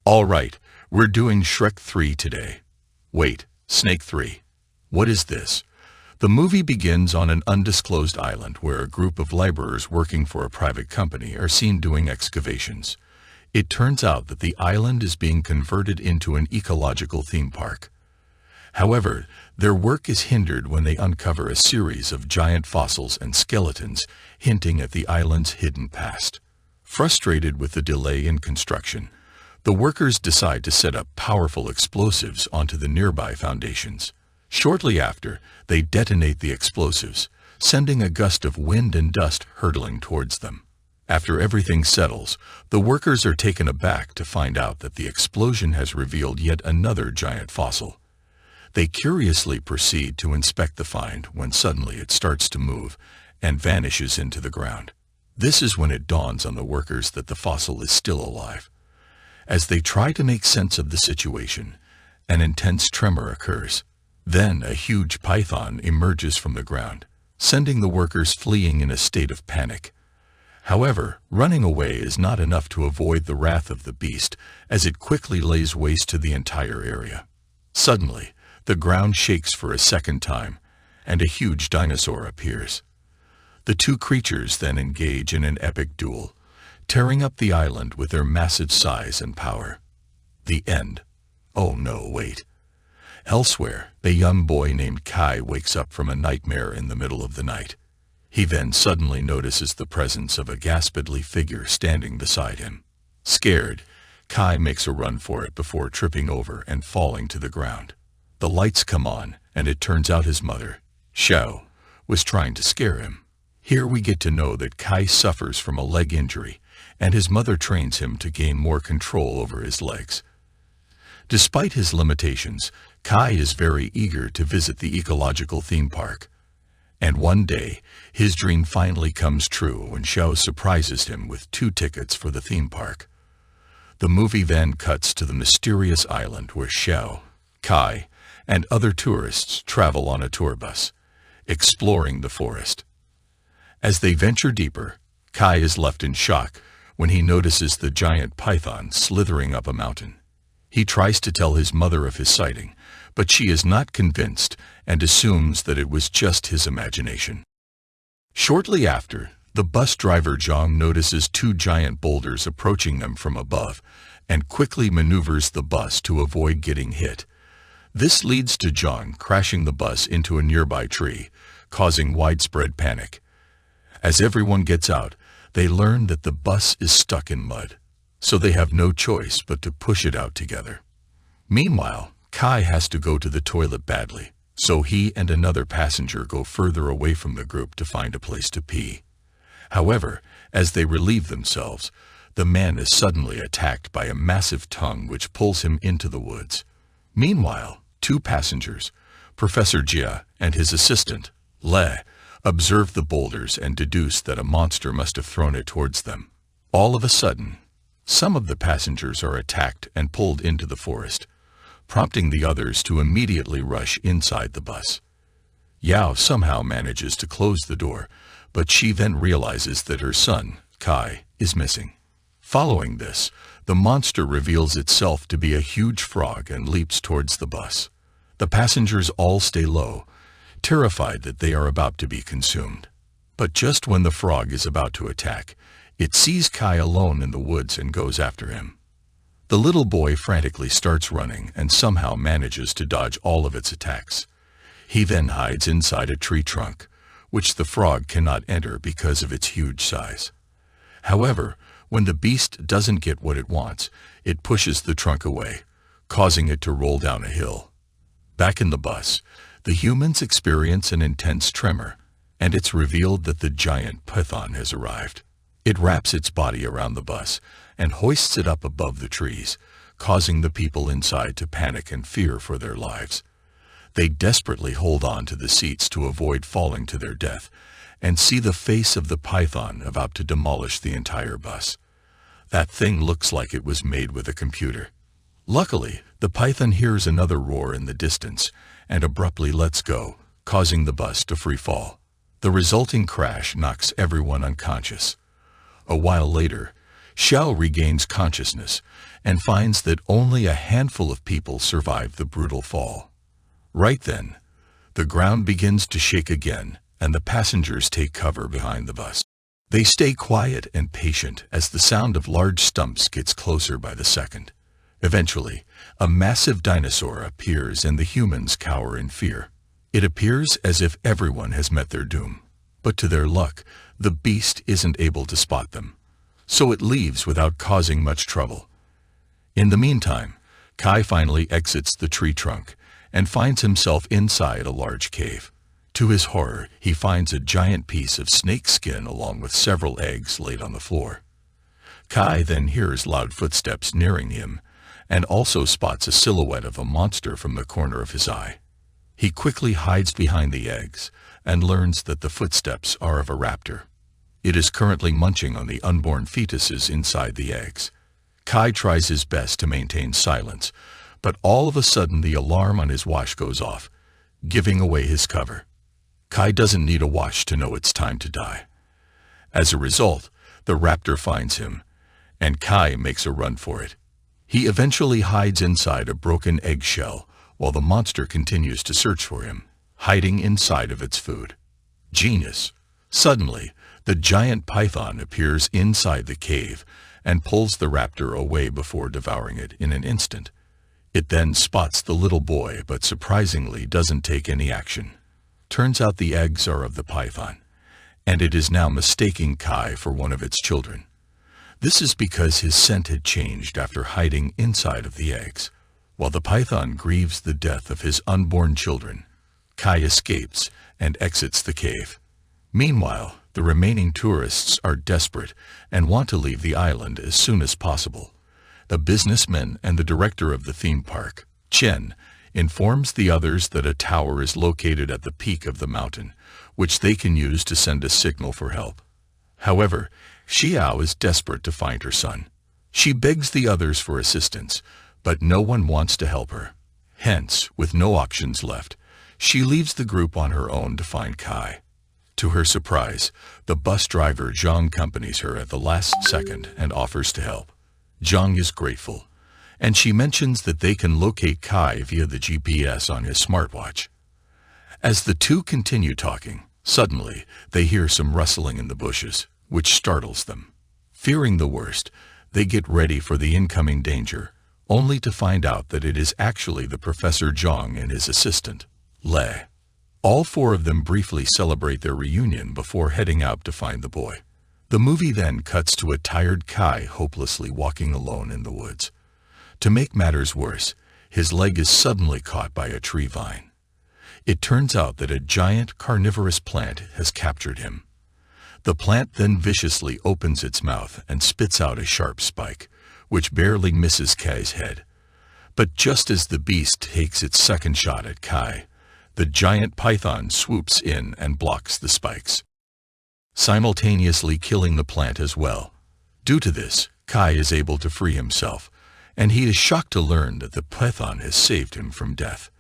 All right, we're doing Shrek 3 today. Wait, Snake 3. What is this? The movie begins on an undisclosed island where a group of laborers working for a private company are seen doing excavations. It turns out that the island is being converted into an ecological theme park. However, their work is hindered when they uncover a series of giant fossils and skeletons hinting at the island's hidden past. Frustrated with the delay in construction, the workers decide to set up powerful explosives onto the nearby foundations. Shortly after, they detonate the explosives, sending a gust of wind and dust hurtling towards them. After everything settles, the workers are taken aback to find out that the explosion has revealed yet another giant fossil. They curiously proceed to inspect the find when suddenly it starts to move and vanishes into the ground. This is when it dawns on the workers that the fossil is still alive. As they try to make sense of the situation, an intense tremor occurs. Then a huge python emerges from the ground, sending the workers fleeing in a state of panic. However, running away is not enough to avoid the wrath of the beast, as it quickly lays waste to the entire area. Suddenly, the ground shakes for a second time, and a huge dinosaur appears. The two creatures then engage in an epic duel, tearing up the island with their massive size and power. The end. Oh no, wait. Elsewhere, a young boy named Kai wakes up from a nightmare in the middle of the night. He then suddenly notices the presence of a ghastly figure standing beside him. Scared, Kai makes a run for it before tripping over and falling to the ground. The lights come on, and it turns out his mother, Xiao, was trying to scare him. Here we get to know that Kai suffers from a leg injury, and his mother trains him to gain more control over his legs. Despite his limitations, Kai is very eager to visit the ecological theme park. And one day, his dream finally comes true when Xiao surprises him with 2 tickets for the theme park. The movie then cuts to the mysterious island where Xiao, Kai, and other tourists travel on a tour bus, exploring the forest. As they venture deeper, Kai is left in shock when he notices the giant python slithering up a mountain. He tries to tell his mother of his sighting, but she is not convinced and assumes that it was just his imagination. Shortly after, the bus driver Zhang notices 2 giant boulders approaching them from above and quickly maneuvers the bus to avoid getting hit. This leads to Zhang crashing the bus into a nearby tree, causing widespread panic. As everyone gets out, they learn that the bus is stuck in mud, so they have no choice but to push it out together. Meanwhile, Kai has to go to the toilet badly, so he and another passenger go further away from the group to find a place to pee. However, as they relieve themselves, the man is suddenly attacked by a massive tongue which pulls him into the woods. Meanwhile, 2 passengers, Professor Jia and his assistant, Le, observe the boulders and deduce that a monster must have thrown it towards them. All of a sudden, some of the passengers are attacked and pulled into the forest, prompting the others to immediately rush inside the bus. Yao somehow manages to close the door, but she then realizes that her son, Kai, is missing. Following this, the monster reveals itself to be a huge frog and leaps towards the bus. The passengers all stay low, terrified that they are about to be consumed. But just when the frog is about to attack, it sees Kai alone in the woods and goes after him. The little boy frantically starts running and somehow manages to dodge all of its attacks. He then hides inside a tree trunk, which the frog cannot enter because of its huge size. However, when the beast doesn't get what it wants, it pushes the trunk away, causing it to roll down a hill. Back in the bus, the humans experience an intense tremor, and it's revealed that the giant python has arrived. It wraps its body around the bus and hoists it up above the trees, causing the people inside to panic and fear for their lives. They desperately hold on to the seats to avoid falling to their death and see the face of the python about to demolish the entire bus. That thing looks like it was made with a computer. Luckily, the python hears another roar in the distance and abruptly lets go, causing the bus to free fall. The resulting crash knocks everyone unconscious. A while later, Xiao regains consciousness and finds that only a handful of people survive the brutal fall. Right then, the ground begins to shake again, and the passengers take cover behind the bus. They stay quiet and patient as the sound of large stumps gets closer by the second. Eventually, a massive dinosaur appears and the humans cower in fear. It appears as if everyone has met their doom. But to their luck, the beast isn't able to spot them, so it leaves without causing much trouble. In the meantime, Kai finally exits the tree trunk and finds himself inside a large cave. To his horror, he finds a giant piece of snake skin along with several eggs laid on the floor. Kai then hears loud footsteps nearing him and also spots a silhouette of a monster from the corner of his eye. He quickly hides behind the eggs and learns that the footsteps are of a raptor. It is currently munching on the unborn fetuses inside the eggs. Kai tries his best to maintain silence, but all of a sudden the alarm on his watch goes off, giving away his cover. Kai doesn't need a watch to know it's time to die. As a result, the raptor finds him, and Kai makes a run for it. He eventually hides inside a broken eggshell while the monster continues to search for him, hiding inside of its food. Genius! Suddenly, the giant python appears inside the cave and pulls the raptor away before devouring it in an instant. It then spots the little boy but surprisingly doesn't take any action. Turns out the eggs are of the python, and it is now mistaking Kai for one of its children. This is because his scent had changed after hiding inside of the eggs. While the python grieves the death of his unborn children, Kai escapes and exits the cave. Meanwhile, the remaining tourists are desperate and want to leave the island as soon as possible. The businessman and the director of the theme park, Chen, informs the others that a tower is located at the peak of the mountain, which they can use to send a signal for help. However, Xiao is desperate to find her son. She begs the others for assistance, but no one wants to help her. Hence, with no options left, she leaves the group on her own to find Kai. To her surprise, the bus driver Zhang accompanies her at the last second and offers to help. Zhang is grateful, and she mentions that they can locate Kai via the GPS on his smartwatch. As the two continue talking, suddenly they hear some rustling in the bushes, which startles them. Fearing the worst, they get ready for the incoming danger, only to find out that it is actually the Professor Zhang and his assistant, Le. All four of them briefly celebrate their reunion before heading out to find the boy. The movie then cuts to a tired Kai hopelessly walking alone in the woods. To make matters worse, his leg is suddenly caught by a tree vine. It turns out that a giant carnivorous plant has captured him. The plant then viciously opens its mouth and spits out a sharp spike, which barely misses Kai's head. But just as the beast takes its second shot at Kai, the giant python swoops in and blocks the spikes, simultaneously killing the plant as well. Due to this, Kai is able to free himself, and he is shocked to learn that the python has saved him from death.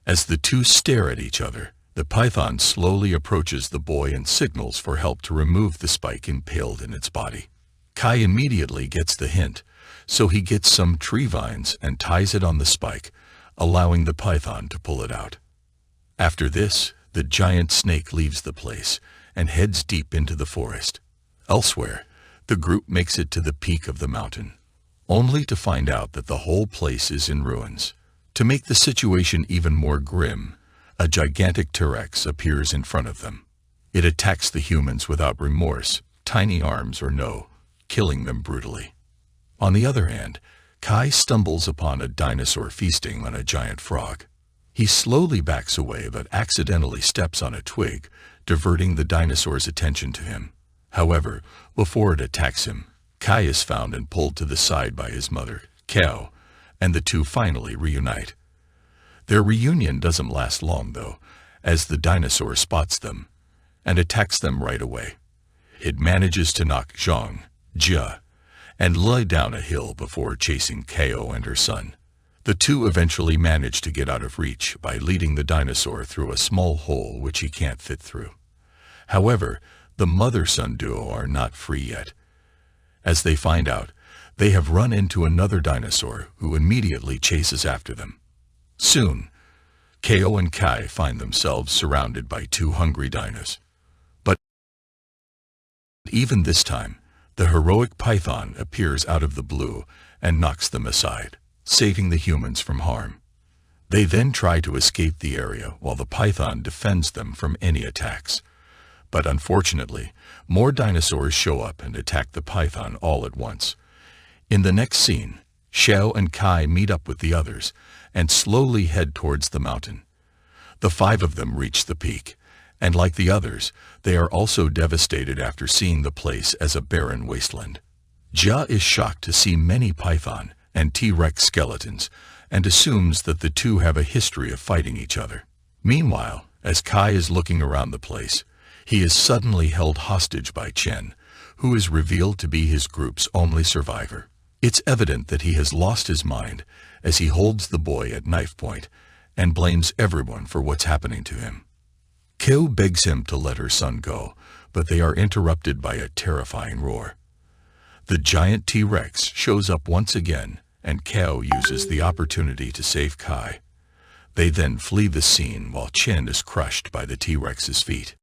As the two stare at each other, the python slowly approaches the boy and signals for help to remove the spike impaled in its body. Kai immediately gets the hint, so he gets some tree vines and ties it on the spike, allowing the python to pull it out. After this, the giant snake leaves the place and heads deep into the forest. Elsewhere, the group makes it to the peak of the mountain, only to find out that the whole place is in ruins. To make the situation even more grim, a gigantic T-Rex appears in front of them. It attacks the humans without remorse, tiny arms or no, killing them brutally. On the other hand, Kai stumbles upon a dinosaur feasting on a giant frog. He slowly backs away but accidentally steps on a twig, diverting the dinosaur's attention to him. However, before it attacks him, Kai is found and pulled to the side by his mother, Kao, and the two finally reunite. Their reunion doesn't last long, though, as the dinosaur spots them and attacks them right away. It manages to knock Zhang, Jia, and lie down a hill before chasing Kao and her son. The two eventually manage to get out of reach by leading the dinosaur through a small hole which he can't fit through. However, the mother-son duo are not free yet. As they find out, they have run into another dinosaur who immediately chases after them. Soon, Ko and Kai find themselves surrounded by two hungry dinos. But even this time, the heroic python appears out of the blue and knocks them aside, saving the humans from harm. They then try to escape the area while the python defends them from any attacks. But unfortunately, more dinosaurs show up and attack the python all at once. In the next scene, Xiao and Kai meet up with the others and slowly head towards the mountain. The five of them reach the peak, and like the others, they are also devastated after seeing the place as a barren wasteland. Jia is shocked to see many python and T-Rex skeletons and assumes that the two have a history of fighting each other. Meanwhile, as Kai is looking around the place, he is suddenly held hostage by Chen, who is revealed to be his group's only survivor. It's evident that he has lost his mind as he holds the boy at knife point and blames everyone for what's happening to him. Ko begs him to let her son go, but they are interrupted by a terrifying roar. The giant T-Rex shows up once again, and Ko uses the opportunity to save Kai. They then flee the scene while Chen is crushed by the T-Rex's feet.